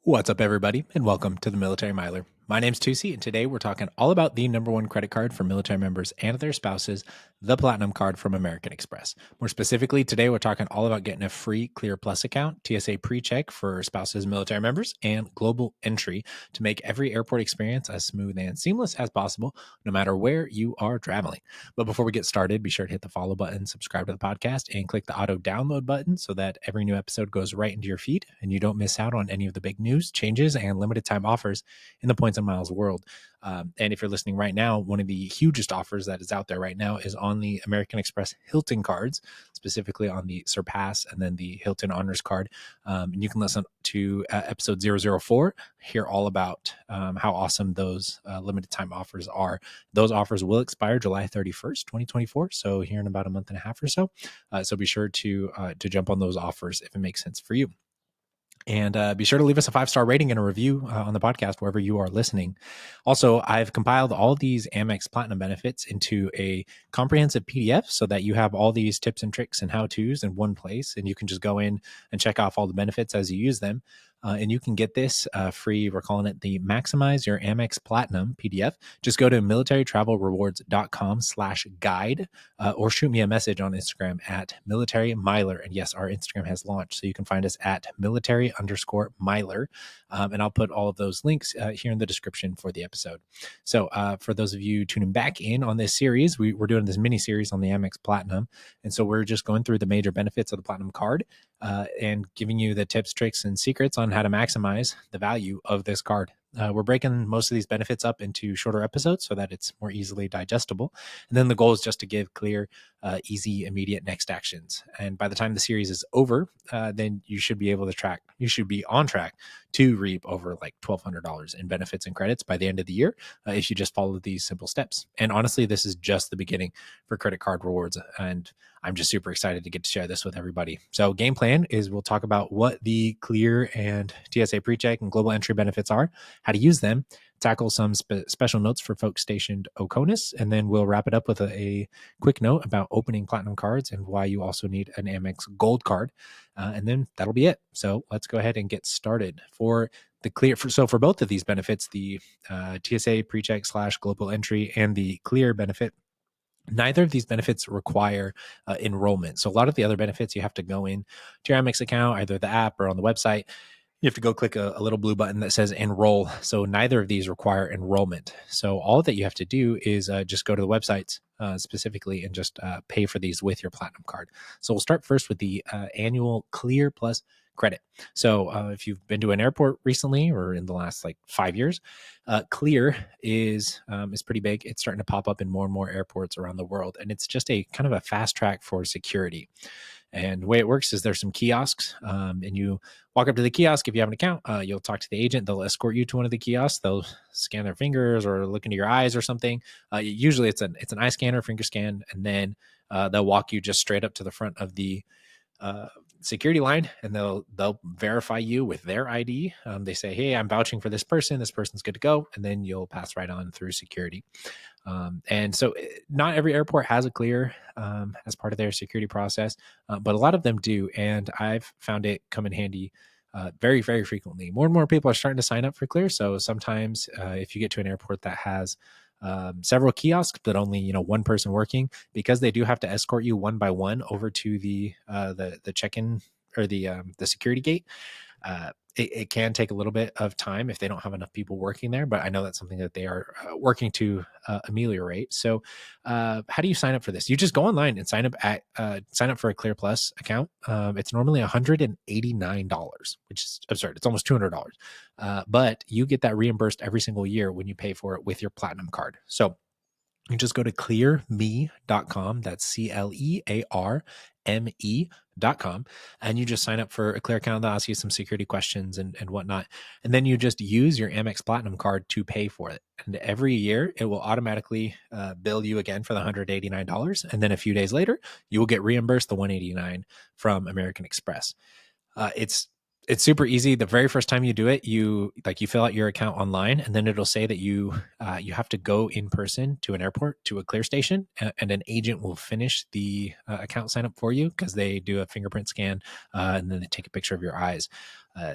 What's up, everybody, and welcome to the Military Miler. My name's Tusi, and today we're talking all about the number one credit card for military members and their spouses, the Platinum Card from American Express. More specifically, today we're talking all about getting a free Clear Plus account, TSA PreCheck for spouses, military members, and global entry to make every airport experience as smooth and seamless as possible, no matter where you are traveling. But before we get started, be sure to hit the follow button, subscribe to the podcast, and click the auto download button so that every new episode goes right into your feed and you don't miss out on any of the big news, changes, and limited time offers in the points and miles world. And if you're listening right now, one of the hugest offers that is out there right now is on the American Express Hilton cards, specifically on the Surpass and then the Hilton Honors card. And you can listen to episode 004, hear all about how awesome those limited time offers are. Those offers will expire July 31st, 2024. So here in about a month and a half or so. So be sure to jump on those offers if it makes sense for you. And be sure to leave us a 5-star rating and a review on the podcast wherever you are listening. Also, I've compiled all these Amex Platinum benefits into a comprehensive PDF so that you have all these tips and tricks and how-tos in one place, and you can just go in and check off all the benefits as you use them. And you can get this free. We're calling it the Maximize Your Amex Platinum PDF. Just go to militarytravelrewards.com/guide or shoot me a message on Instagram at Military Miler. And yes, our Instagram has launched, so you can find us at military_Miler. And I'll put all of those links here in the description for the episode. So for those of you tuning back in on this series, we're doing this mini series on the Amex Platinum. And so we're just going through the major benefits of the Platinum card and giving you the tips, tricks, and secrets on how to maximize the value of this card. We're breaking most of these benefits up into shorter episodes so that it's more easily digestible. And then the goal is just to give clear, easy, immediate next actions. And by the time the series is over, then you should be able to track, you should be on track to reap over like $1,200 in benefits and credits by the end of the year if you just follow these simple steps. And honestly, this is just the beginning for credit card rewards. And I'm just super excited to get to share this with everybody. So game plan is we'll talk about what the Clear and TSA PreCheck and global entry benefits are, how to use them, tackle some special notes for folks stationed OCONUS, and then we'll wrap it up with a quick note about opening Platinum cards and why you also need an Amex Gold card. And then that'll be it. So let's go ahead and get started. For the Clear, for both of these benefits, the TSA PreCheck / global entry and the Clear benefit, neither of these benefits require enrollment. So a lot of the other benefits, you have to go in to your Amex account, either the app or on the website. You have to go click a little blue button that says enroll. So neither of these require enrollment. So all that you have to do is just go to the websites specifically and just pay for these with your Platinum card. So we'll start first with the annual Clear Plus credit. So if you've been to an airport recently or in the last like 5 years, Clear is pretty big. It's starting to pop up in more and more airports around the world. And it's just a kind of a fast track for security. And the way it works is there's some kiosks and you walk up to the kiosk. If you have an account, you'll talk to the agent. They'll escort you to one of the kiosks. They'll scan their fingers or look into your eyes or something. Usually it's an eye scanner, finger scan, and then they'll walk you just straight up to the front of the security line, and they'll verify you with their ID. They say, hey, I'm vouching for this person. This person's good to go. And then you'll pass right on through security. And so not every airport has a Clear as part of their security process, but a lot of them do. And I've found it come in handy very, very frequently. More and more people are starting to sign up for Clear. So sometimes if you get to an airport that has several kiosks, but only one person working, because they do have to escort you one by one over to the check-in or the security gate. It can take a little bit of time if they don't have enough people working there, but I know that's something that they are working to ameliorate. So how do you sign up for this? You just go online and sign up for a Clear Plus account. It's normally $189, which is absurd. It's almost $200. But you get that reimbursed every single year when you pay for it with your Platinum card. So you just go to clearme.com. That's CLEARME.com. And you just sign up for a Clear account. They'll ask you some security questions and whatnot. And then you just use your Amex Platinum card to pay for it. And every year it will automatically bill you again for the $189. And then a few days later, you will get reimbursed the $189 from American Express. It's It's super easy. The very first time you do it, you fill out your account online, and then it'll say that you have to go in person to an airport, to a clear station, and an agent will finish the account sign up for you, because they do a fingerprint scan, and then they take a picture of your eyes.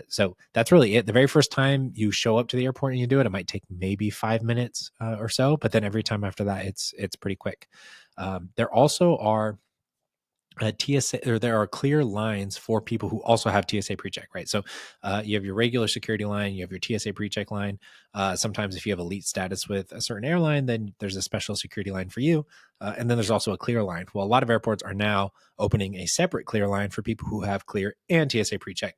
So that's really it. The very first time you show up to the airport and you do it, it might take maybe 5 minutes or so, but then every time after that, it's pretty quick. There also are TSA, or there are clear lines for people who also have TSA PreCheck, right? So you have your regular security line, you have your TSA PreCheck line. Sometimes if you have elite status with a certain airline, then there's a special security line for you. And then there's also a clear line. Well, a lot of airports are now opening a separate clear line for people who have clear and TSA PreCheck.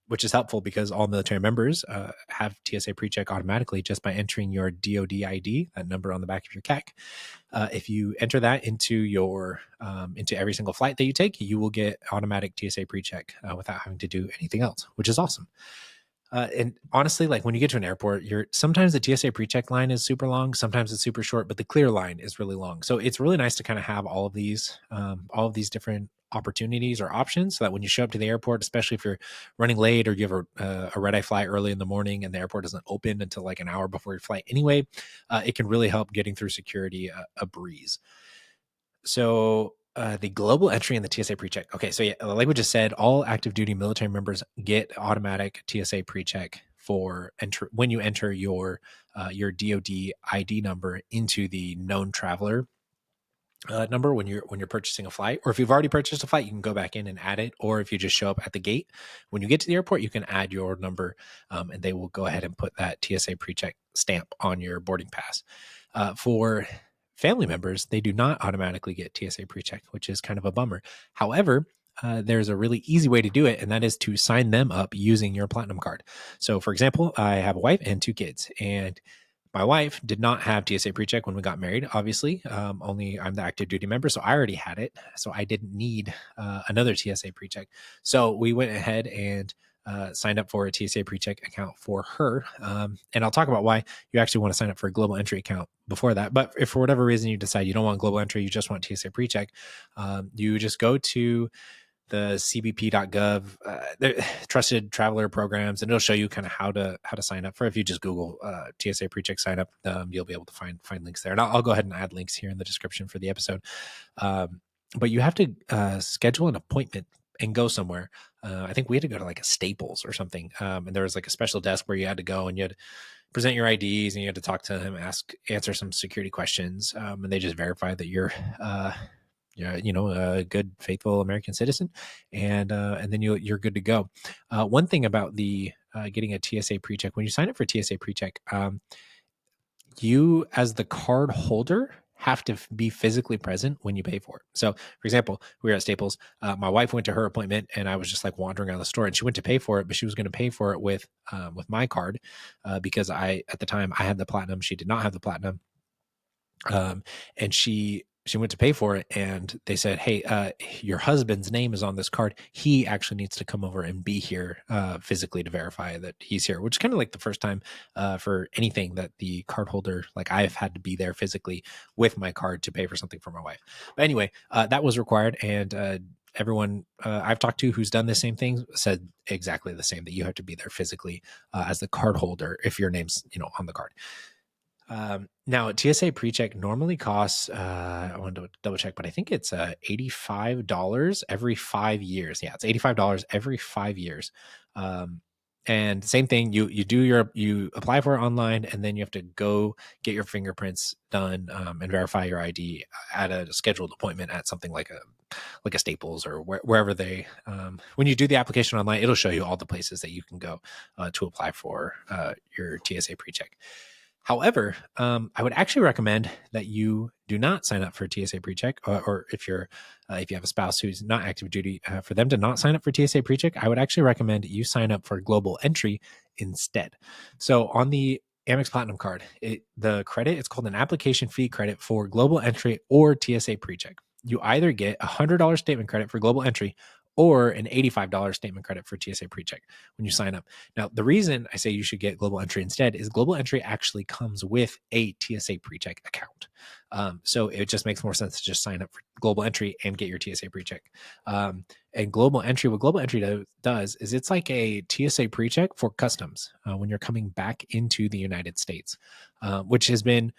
Which is helpful because all military members have TSA PreCheck automatically just by entering your DoD ID, that number on the back of your CAC. If you enter that into every single flight that you take, you will get automatic TSA PreCheck without having to do anything else, which is awesome. And honestly, like when you get to an airport, sometimes the TSA PreCheck line is super long, sometimes it's super short, but the clear line is really long. So it's really nice to kind of have all of these different opportunities or options, so that when you show up to the airport, especially if you're running late or you have a red eye flight early in the morning and the airport doesn't open until like an hour before your flight anyway, it can really help getting through security a breeze. So the global entry and the TSA PreCheck. Okay, so yeah, like we just said, all active duty military members get automatic TSA PreCheck when you enter your DoD ID number into the known traveler number when you're purchasing a flight. Or if you've already purchased a flight, you can go back in and add it. Or if you just show up at the gate when you get to the airport, you can add your number, and they will go ahead and put that TSA PreCheck stamp on your boarding pass. For family members, they do not automatically get TSA PreCheck, which is kind of a bummer. However, there's a really easy way to do it, and that is to sign them up using your Platinum card. So, for example, I have a wife and 2 kids, and my wife did not have TSA PreCheck when we got married, obviously. Only I'm the active duty member, so I already had it. So I didn't need another TSA PreCheck. So we went ahead and signed up for a TSA PreCheck account for her. And I'll talk about why you actually want to sign up for a global entry account before that. But if for whatever reason you decide you don't want global entry, you just want TSA PreCheck, you just go to the cbp.gov trusted traveler programs, and it'll show you kind of how to sign up for. If you just Google TSA PreCheck sign up, you'll be able to find links there. And I'll go ahead and add links here in the description for the episode. But you have to schedule an appointment and go somewhere. I think we had to go to like a Staples or something, and there was like a special desk where you had to go and you had to present your IDs and you had to talk to him, answer some security questions, and they just verified that you're a good, faithful American citizen, and then you're good to go. One thing about the getting a TSA PreCheck, when you sign up for TSA PreCheck, you as the card holder have to be physically present when you pay for it. So, for example, we were at Staples. My wife went to her appointment, and I was just like wandering around the store, and she went to pay for it, but she was going to pay for it with my card because at the time I had the Platinum. She did not have the Platinum. And she went to pay for it, and they said, hey, your husband's name is on this card. He actually needs to come over and be here physically to verify that he's here, which is kind of like the first time for anything that the card holder, like I've had to be there physically with my card to pay for something for my wife. But anyway, that was required, and everyone I've talked to who's done the same thing said exactly the same, that you have to be there physically as the card holder if your name's on the card. Now, TSA PreCheck normally costs, I wanted to double check, but I think it's $85 every 5 years. Yeah, it's $85 every 5 years. And same thing, you apply for it online, and then you have to go get your fingerprints done and verify your ID at a scheduled appointment at something like a Staples or wherever they. When you do the application online, it'll show you all the places that you can go to apply for your TSA PreCheck. However, I would actually recommend that you do not sign up for TSA PreCheck, or if you have a spouse who's not active duty, for them to not sign up for TSA PreCheck. I would actually recommend you sign up for global entry instead. So on the Amex Platinum card, it's called an application fee credit for global entry or TSA PreCheck. You either get $100 statement credit for global entry or an $85 statement credit for TSA PreCheck when you sign up. Now, the reason I say you should get Global Entry instead is Global Entry actually comes with a TSA PreCheck account. So it just makes more sense to just sign up for Global Entry and get your TSA PreCheck. And Global Entry, what Global Entry does is it's like a TSA PreCheck for customs when you're coming back into the United States, which has been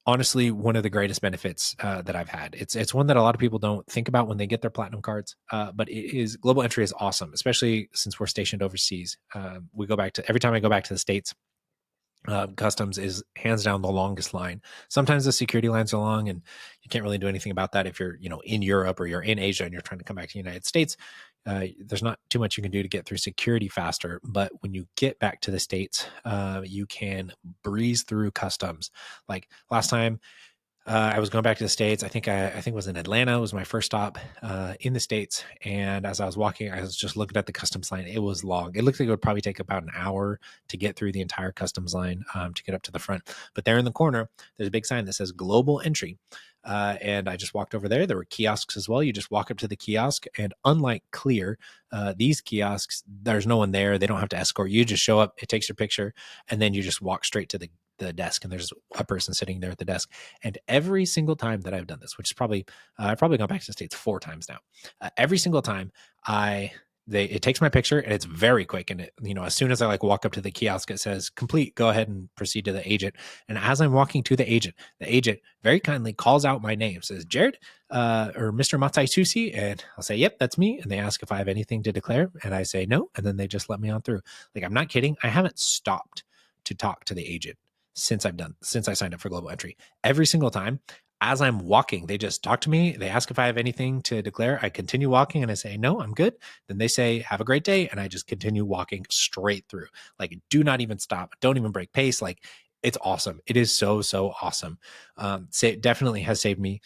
honestly one of the greatest benefits that I've had. It's one that a lot of people don't think about when they get their platinum cards, but it is Global Entry is awesome, especially since we're stationed overseas. We go back to every time I go back to the States. Customs is hands down the longest line. Sometimes the security lines are long, and you can't really do anything about that if you're, in Europe or you're in Asia and you're trying to come back to the United States. There's not too much you can do to get through security faster. But when you get back to the States, you can breeze through customs. Like last time, I was going back to the States. I think it was in Atlanta. It was my first stop in the States. And as I was walking, I was just looking at the customs line. It was long. It looked like it would probably take about an hour to get through the entire customs line to get up to the front. But there in the corner, there's a big sign that says Global Entry. And I just walked over there. There were kiosks as well. You just walk up to the kiosk. And unlike Clear, these kiosks, there's no one there. They don't have to escort you. Just show up. It takes your picture. And then you just walk straight to the desk, and there's a person sitting there at the desk. And every single time that I've done this, which is probably I've probably gone back to the States 4 times now, every single time it takes my picture, and it's very quick. And as soon as I walk up to the kiosk, it says complete, go ahead and proceed to the agent. And as I'm walking to the agent very kindly calls out my name, says Jared or Mr. Matsai Susi, and I'll say, yep, that's me. And they ask if I have anything to declare, and I say no, and then they just let me on through. I'm not kidding. I haven't stopped to talk to the agent since I signed up for Global Entry. Every single time as I'm walking, they just talk to me. They ask if I have anything to declare. I continue walking and I say, no, I'm good. Then they say, have a great day. And I just continue walking straight through. Do not even stop. Don't even break pace. It's awesome. It is so, so awesome. It definitely has saved me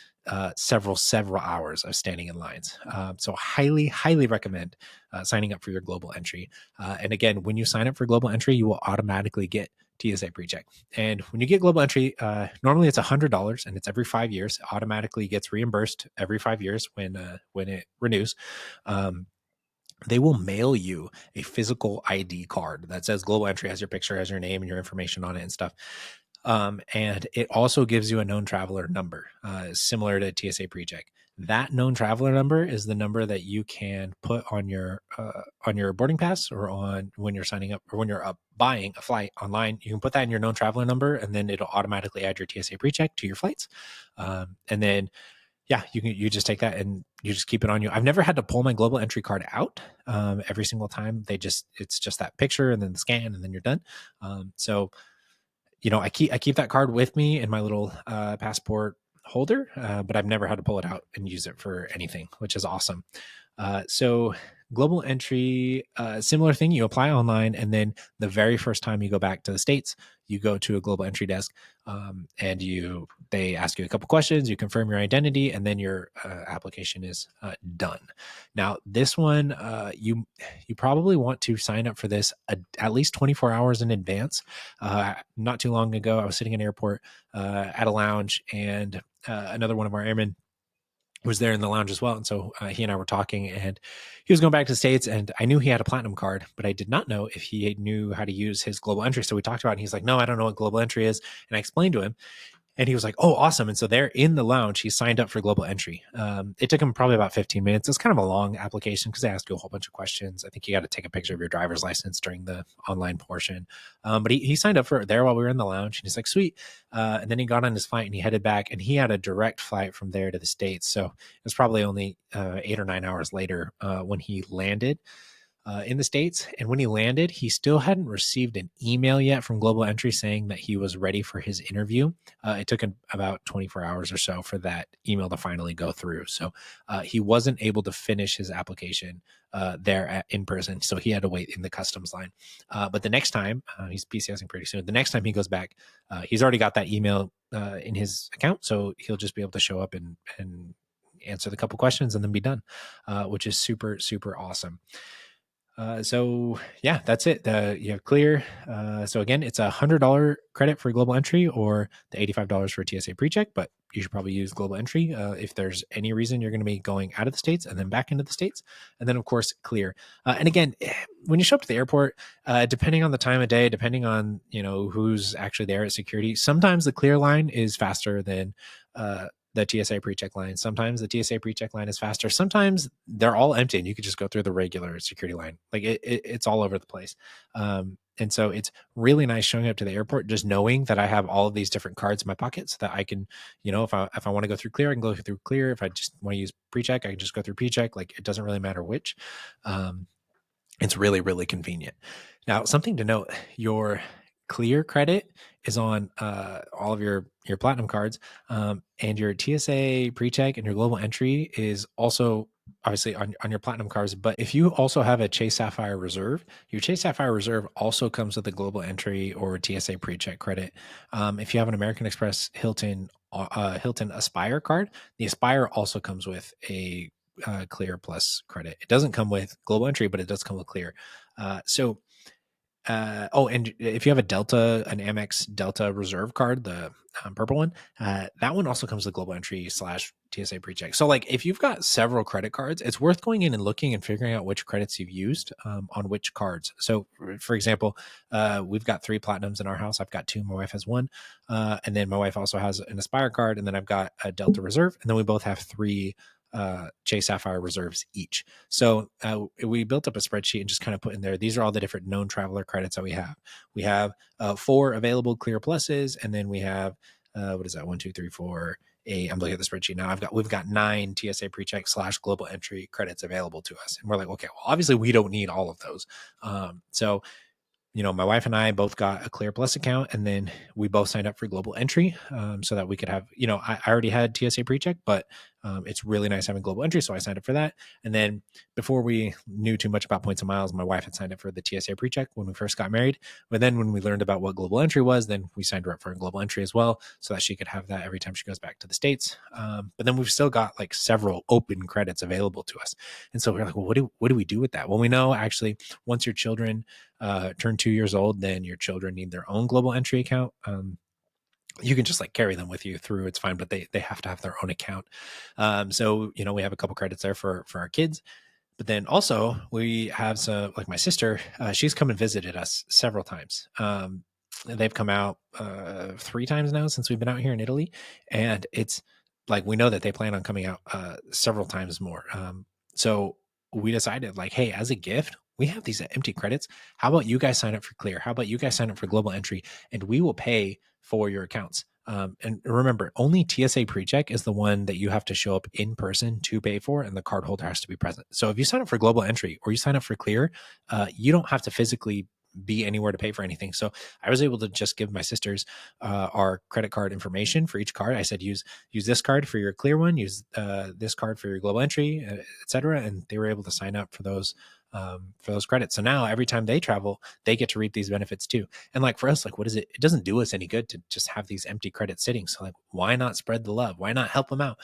several hours of standing in lines. So highly, highly recommend signing up for your Global Entry. And again, when you sign up for Global Entry, you will automatically get TSA PreCheck. And when you get Global Entry, normally it's $100 and it's every 5 years. It automatically gets reimbursed every 5 years when it renews. They will mail you a physical ID card that says Global Entry, has your picture, has your name and your information on it and stuff. And it also gives you a known traveler number, similar to TSA PreCheck. That known traveler number is the number that you can put on your boarding pass, or on when you're signing up, or when you're buying a flight online. You can put that in your known traveler number, and then it'll automatically add your TSA PreCheck to your flights. And then you just take that and you just keep it on you. I've never had to pull my Global Entry card out. Every single time it's just that picture and then the scan, and then you're done. So I keep that card with me in my little passport holder, but I've never had to pull it out and use it for anything, which is awesome. So Global Entry, similar thing. You apply online, and then the very first time you go back to the States, you go to a Global Entry desk, and they ask you a couple questions. You confirm your identity, and then your application is done. Now, this one, you probably want to sign up for this at least 24 hours in advance. Not too long ago, I was sitting in an airport at a lounge, and another one of our airmen was there in the lounge as well. And so he and I were talking, and he was going back to the States, and I knew he had a platinum card, but I did not know if he knew how to use his Global Entry. So we talked about it, and he's like, no, I don't know what Global Entry is. And I explained to him, and he was like, oh, awesome. And so there in the lounge, he signed up for Global Entry. It took him probably about 15 minutes. It's kind of a long application because they ask you a whole bunch of questions. I think you got to take a picture of your driver's license during the online portion. But he signed up for there while we were in the lounge, and he's like, sweet. And then he got on his flight and he headed back, and he had a direct flight from there to the States. So it was probably only 8 or 9 hours later when he landed in the States. And when he landed, he still hadn't received an email yet from Global Entry saying that he was ready for his interview. It took him about 24 hours or so for that email to finally go through. So he wasn't able to finish his application there in person. So he had to wait in the customs line. But the next time, he's PCSing pretty soon. The next time he goes back, he's already got that email in his account. So he'll just be able to show up and answer the couple questions and then be done, which is super, super awesome. So yeah, that's it. You have Clear. So again, it's $100 credit for global entry or the $85 for TSA PreCheck, but you should probably use global entry if there's any reason you're going to be going out of the States and then back into the States. And then of course, Clear. And again, when you show up to the airport, depending on the time of day, depending on, who's actually there at security, sometimes the Clear line is faster than, the TSA PreCheck line. Sometimes the TSA PreCheck line is faster. Sometimes they're all empty and you could just go through the regular security line. Like it's all over the place. And so it's really nice showing up to the airport, just knowing that I have all of these different cards in my pocket so that I can, if I want to go through Clear, I can go through Clear. If I just want to use PreCheck, I can just go through PreCheck. Like it doesn't really matter which. It's really, really convenient. Now, something to note, your Clear credit is on all of your platinum cards, and your TSA PreCheck and your global entry is also obviously on your platinum cards. But if you also have a Chase Sapphire Reserve, your Chase Sapphire Reserve also comes with a global entry or TSA PreCheck credit. If you have an American Express Hilton Aspire card, the Aspire also comes with a Clear Plus credit. It doesn't come with global entry, but it does come with Clear. And if you have an Amex Delta Reserve card, the purple one, that one also comes with global entry / TSA PreCheck. So, like, if you've got several credit cards, it's worth going in and looking and figuring out which credits you've used on which cards. So, for example, we've got 3 platinums in our house. I've got 2. My wife has 1, and then my wife also has an Aspire card, and then I've got a Delta Reserve, and then we both have 3 Chase Sapphire Reserves each. So we built up a spreadsheet and just kind of put in there, these are all the different known traveler credits that we have. We have 4 available Clear Pluses, and then we have, what is that? 1, 2, 3, 4, 8. I'm looking at the spreadsheet now. We've got 9 TSA PreCheck / global entry credits available to us. And we're like, okay, well, obviously we don't need all of those. So my wife and I both got a Clear Plus account, and then we both signed up for global entry so that we could have, I already had TSA PreCheck, but it's really nice having global entry. So I signed up for that. And then before we knew too much about points and miles, my wife had signed up for the TSA PreCheck when we first got married. But then when we learned about what global entry was, then we signed her up for global entry as well, so that she could have that every time she goes back to the States. But then we've still got like several open credits available to us. And so we're like, well, what do we do with that? Well, we know actually once your children turn 2 years old, then your children need their own global entry account. You can just like carry them with you through, it's fine, but they have to have their own account. So we have a couple credits there for our kids. But then also we have some, like my sister, she's come and visited us several times. They've come out 3 times now since we've been out here in Italy, and it's like we know that they plan on coming out several times more. So we decided, like, hey, as a gift, we have these empty credits. How about you guys sign up for Clear? How about you guys sign up for global entry, and we will pay for your accounts. And remember, only TSA PreCheck is the one that you have to show up in person to pay for, and the cardholder has to be present. So if you sign up for global entry or you sign up for Clear, you don't have to physically be anywhere to pay for anything. So I was able to just give my sisters our credit card information for each card. I said, use this card for your Clear one, use this card for your global entry, etc. And they were able to sign up for those credits. So now every time they travel, they get to reap these benefits too. And like for us, like, what is it? It doesn't do us any good to just have these empty credits sitting. So like, why not spread the love? Why not help them out?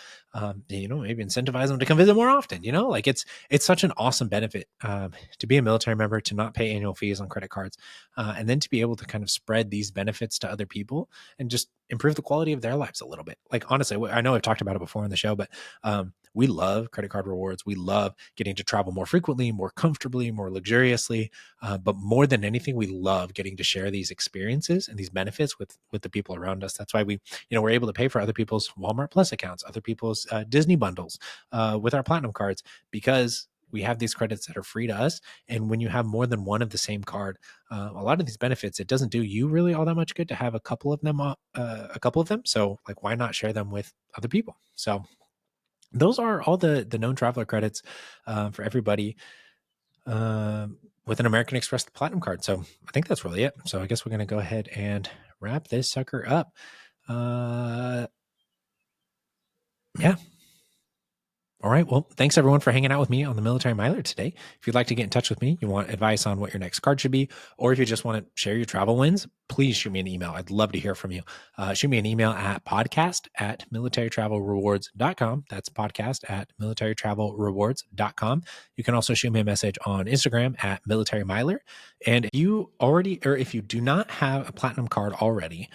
Maybe incentivize them to come visit more often. Like it's such an awesome benefit to be a military member, to not pay annual fees on credit cards, and then to be able to kind of spread these benefits to other people and just improve the quality of their lives a little bit. Like honestly, I know I've talked about it before on the show, but we love credit card rewards. We love getting to travel more frequently, more comfortably, more luxuriously. But more than anything, we love getting to share these experiences and these benefits with the people around us. That's why we're able to pay for other people's Walmart Plus accounts, other people's Disney bundles with our platinum cards, because we have these credits that are free to us. And when you have more than one of the same card, a lot of these benefits, it doesn't do you really all that much good to have a couple of them. So like, why not share them with other people? So those are all the known traveler credits for everybody with an American Express Platinum card. So I think that's really it. So I guess we're going to go ahead and wrap this sucker up. Yeah. All right. Well, thanks everyone for hanging out with me on the Military Miler today. If you'd like to get in touch with me, you want advice on what your next card should be, or if you just want to share your travel wins, please shoot me an email. I'd love to hear from you. Shoot me an email at podcast@militarytravelrewards.com. That's podcast@militarytravelrewards.com. You can also shoot me a message on Instagram at Military Miler. And if you do not have a platinum card already,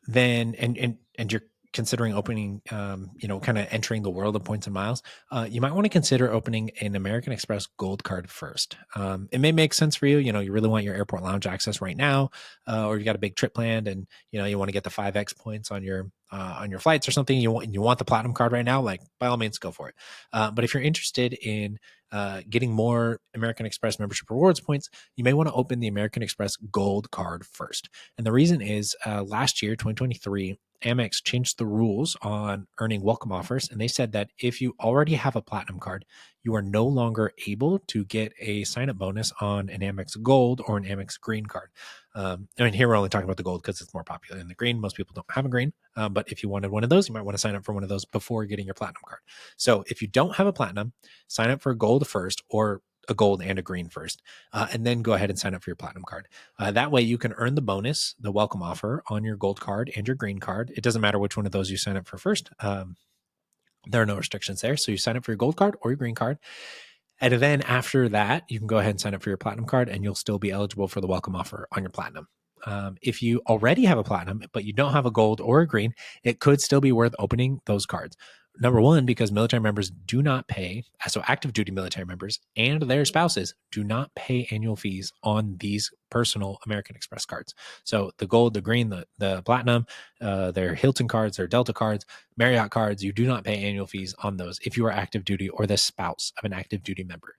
then and you're considering opening, kind of entering the world of points and miles, you might want to consider opening an American Express Gold card first. It may make sense for you. You really want your airport lounge access right now, or you got a big trip planned, and you want to get the 5x points on your flights or something. You want the platinum card right now. Like, by all means, go for it. But if you're interested in getting more American Express membership rewards points, you may want to open the American Express Gold card first. And the reason is last year, 2023, Amex changed the rules on earning welcome offers. And they said that if you already have a platinum card, you are no longer able to get a sign up bonus on an Amex Gold or an Amex Green card. Here we're only talking about the Gold because it's more popular than the Green. Most people don't have a Green. But if you wanted one of those, you might want to sign up for one of those before getting your platinum card. So if you don't have a platinum, sign up for a Gold first, or a Gold and a Green first, and then go ahead and sign up for your platinum card. That way you can earn the bonus, the welcome offer on your Gold card and your Green card. It doesn't matter which one of those you sign up for first. There are no restrictions there. So you sign up for your Gold card or your Green card. And then after that, you can go ahead and sign up for your platinum card, and you'll still be eligible for the welcome offer on your platinum. If you already have a platinum, but you don't have a Gold or a Green, it could still be worth opening those cards. Number one, because military members do not pay, so active duty military members and their spouses do not pay annual fees on these personal American Express cards. So the Gold, the Green, the Platinum, their Hilton cards, their Delta cards, Marriott cards, you do not pay annual fees on those if you are active duty or the spouse of an active duty member.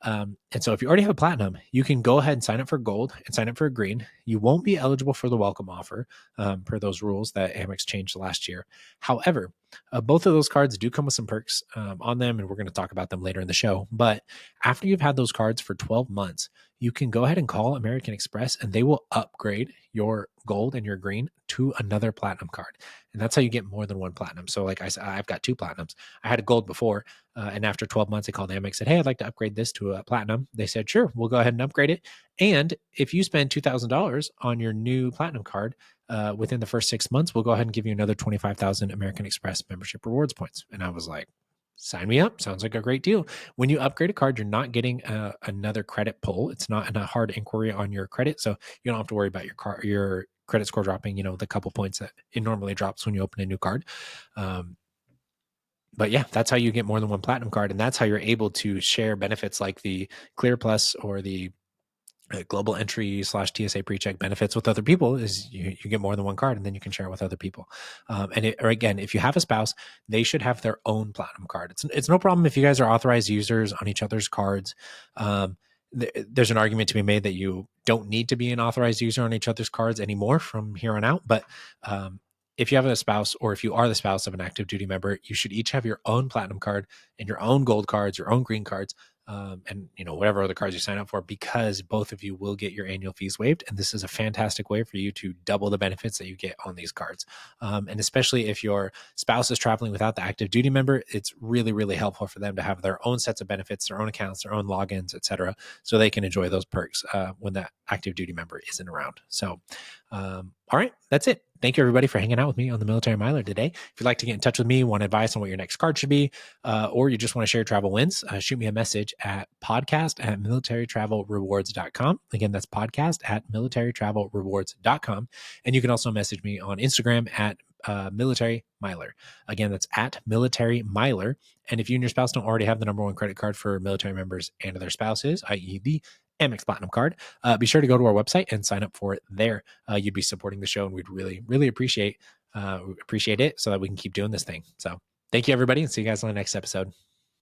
And so if you already have a platinum, you can go ahead and sign up for Gold and sign up for a Green. You won't be eligible for the welcome offer per those rules that Amex changed last year. However, both of those cards do come with some perks on them, and we're going to talk about them later in the show. But after you've had those cards for 12 months, you can go ahead and call American Express, and they will upgrade your Gold and your Green to another platinum card. And that's how you get more than one platinum. So like I said, I've got two platinums. I had a Gold before, and after 12 months, I called Amex, said, hey, I'd like to upgrade this to a platinum. They said, sure, we'll go ahead and upgrade it. And if you spend $2,000 on your new platinum card, within the first 6 months, we'll go ahead and give you another 25,000 American Express membership rewards points. And I was like, sign me up. Sounds like a great deal. When you upgrade a card, you're not getting another credit pull. It's not a hard inquiry on your credit. So you don't have to worry about your credit score dropping, the couple points that it normally drops when you open a new card. But yeah, that's how you get more than one platinum card. And that's how you're able to share benefits like the Clear Plus or the global entry / TSA PreCheck benefits with other people. Is you get more than one card, and then you can share it with other people. Again, if you have a spouse, they should have their own platinum card. It's no problem if you guys are authorized users on each other's cards. There's an argument to be made that you don't need to be an authorized user on each other's cards anymore from here on out. But if you have a spouse, or if you are the spouse of an active duty member, you should each have your own platinum card and your own Gold cards, your own Green cards, and whatever other cards you sign up for, because both of you will get your annual fees waived. And this is a fantastic way for you to double the benefits that you get on these cards. And especially if your spouse is traveling without the active duty member, it's really, really helpful for them to have their own sets of benefits, their own accounts, their own logins, etc., so they can enjoy those perks when that active duty member isn't around. So, all right, that's it. Thank you, everybody, for hanging out with me on the Military Miler today. If you'd like to get in touch with me, want advice on what your next card should be, or you just want to share travel wins, shoot me a message at podcast@militarytravelrewards.com. Again, that's podcast@militarytravelrewards.com. And you can also message me on Instagram at Military Miler. Again, that's at Military Miler. And if you and your spouse don't already have the number one credit card for military members and their spouses, i.e. the Amex Platinum card, be sure to go to our website and sign up for it there. You'd be supporting the show, and we'd really, really appreciate it, so that we can keep doing this thing. So thank you, everybody, and see you guys on the next episode.